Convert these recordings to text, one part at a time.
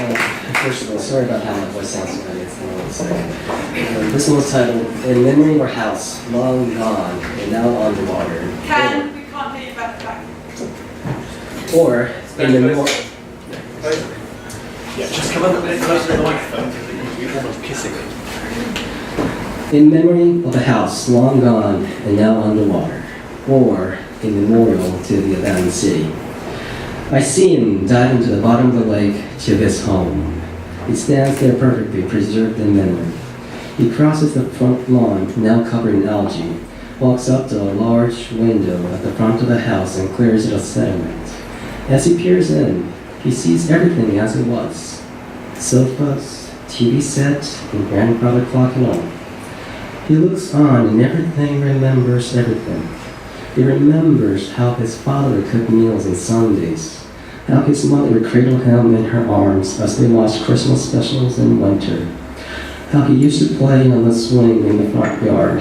First of all, sorry about how my voice sounds tonight. It's a little sick. This one was titled, In Memory of Our House, Long Gone, and Now Underwater. Ken, we can't hear you back. Or, in the more... Yeah, just come a bit closer to the microphone because you're almost kissing it. In memory of a house long gone and now underwater, or a memorial to the abandoned city. I see him dive into the bottom of the lake to his home. He stands there perfectly preserved in memory. He crosses the front lawn, now covered in algae, walks up to a large window at the front of the house and clears it of sediment. As he peers in, he sees everything as it was. Sofas, TV set, and grandfather clock and all. He looks on and everything remembers everything. He remembers how his father would cook meals on Sundays, how his mother would cradle him in her arms as they watched Christmas specials in winter, how he used to play on the swing in the front yard.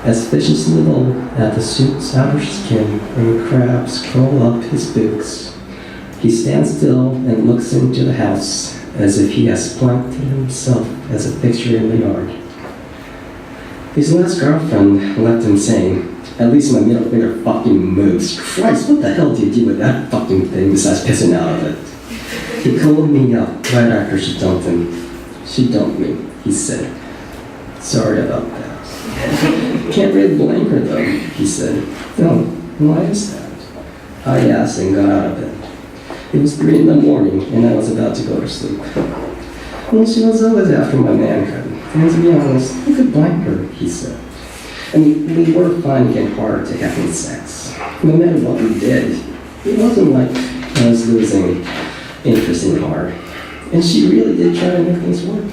As fishes nibble at the soup's outer skin and crabs crawl up his boots, he stands still and looks into the house as if he has planted himself as a picture in the yard. His last girlfriend left him saying, "At least my middle finger fucking moves. Christ, what the hell do you do with that fucking thing besides pissing out of it?" He called me up right after she dumped him. She dumped me, he said. Sorry about that. Can't really blame her though, he said. No, why is that? I asked and got out of bed. It was 3 in the morning and I was about to go to sleep. Well, she was always after my manhood. And to be honest, who could blame her, he said. I mean, we were finding it hard to having sex. No matter what we did, it wasn't like I was losing interest in her. And she really did try to make things work.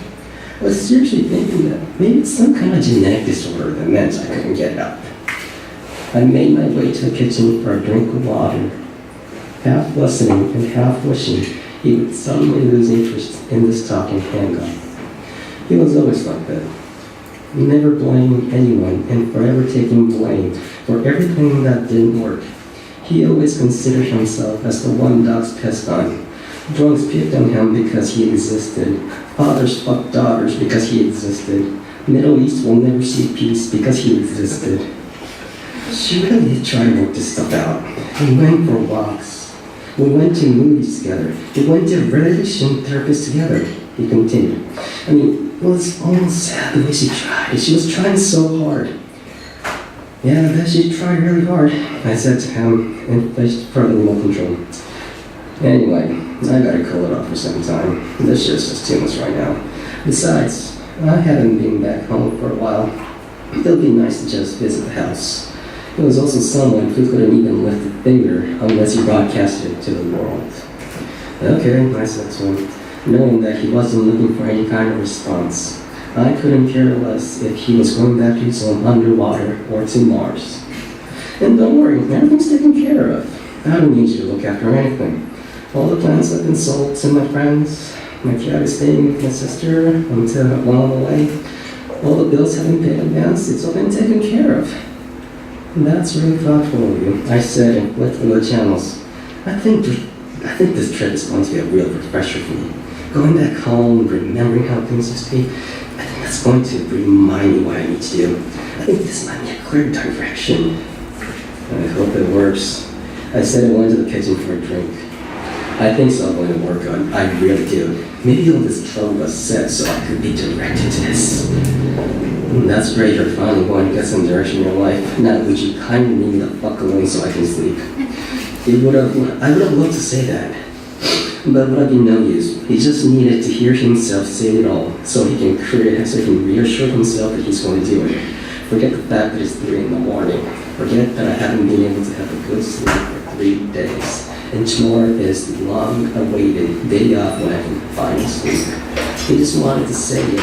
I was seriously thinking that maybe it's some kind of genetic disorder that meant I couldn't get up. I made my way to the kitchen for a drink of water, half listening and half wishing he would suddenly lose interest in this talking handgun. He was always like that, never blaming anyone and forever taking blame for everything that didn't work. He always considered himself as the one dogs pissed on. Drunks picked on him because he existed. Fathers fucked daughters because he existed. Middle East will never see peace because he existed. She really did try to work this stuff out. We went for walks. We went to movies together. We went to relation therapists together, he continued. I mean, it was almost sad the way she tried. She was trying so hard. Yeah, I bet she tried really hard, I said to him, and faced further remote control. Anyway, I gotta cool it off for some time. This shit's just too much right now. Besides, I haven't been back home for a while. It'll be nice to just visit the house. It was also someone who couldn't even lift a finger unless he broadcasted it to the world. Okay, I said to him, knowing that he wasn't looking for any kind of response. I couldn't care less if he was going back to his home underwater or to Mars. And don't worry, everything's taken care of. I don't need you to look after anything. All the plants have been sold to my friends. My cat is staying with my sister until while I'm away. All the bills have been paid in advance. It's all been taken care of. And that's really thoughtful of you, I said and flipped through the channels. I think this trip is going to be a real refresher for me. Going back home, remembering how things used to be, I think that's going to remind me what I need to do. I think this might be a clear direction. I hope it works. I said I went to the kitchen for a drink. I think so, I'm going to work on. I really do. Maybe you'll just throw a set so I could be directed to this. That's great, you're finally going to get some direction in your life. Now, would you kindly leave me the fuck alone so I can sleep? I would have loved to say that. But it would be no use. He just needed to hear himself say it all so he can reassure himself that he's going to do it. Forget the fact that it's 3 in the morning. Forget that I haven't been able to have a good sleep for 3 days. And tomorrow is the long-awaited day off when I can finally sleep. He just wanted to say it.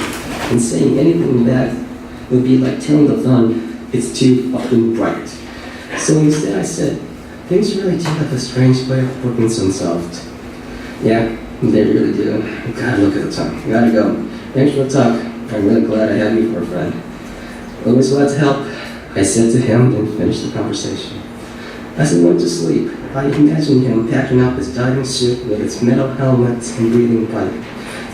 And saying anything back would be like telling the sun it's too fucking bright. So instead I said, things really do have a strange way of working so soft. Yeah, they really do. God, look at the time. Gotta go. Thanks for the talk. I'm really glad I have you for a friend. Always glad to help, I said to him and finished the conversation. As I went to sleep, I imagine him packing up his diving suit with its metal helmet and breathing pipe,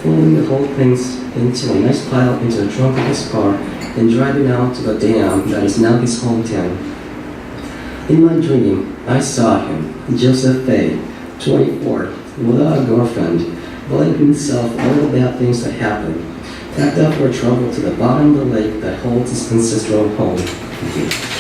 folding the whole things into a nice pile into the trunk of his car, and driving out to the dam that is now his hometown. In my dream, I saw him, Joseph Fay, 24, without a girlfriend, blaming himself all the bad things that happened, packed up for travel to the bottom of the lake that holds his ancestral home.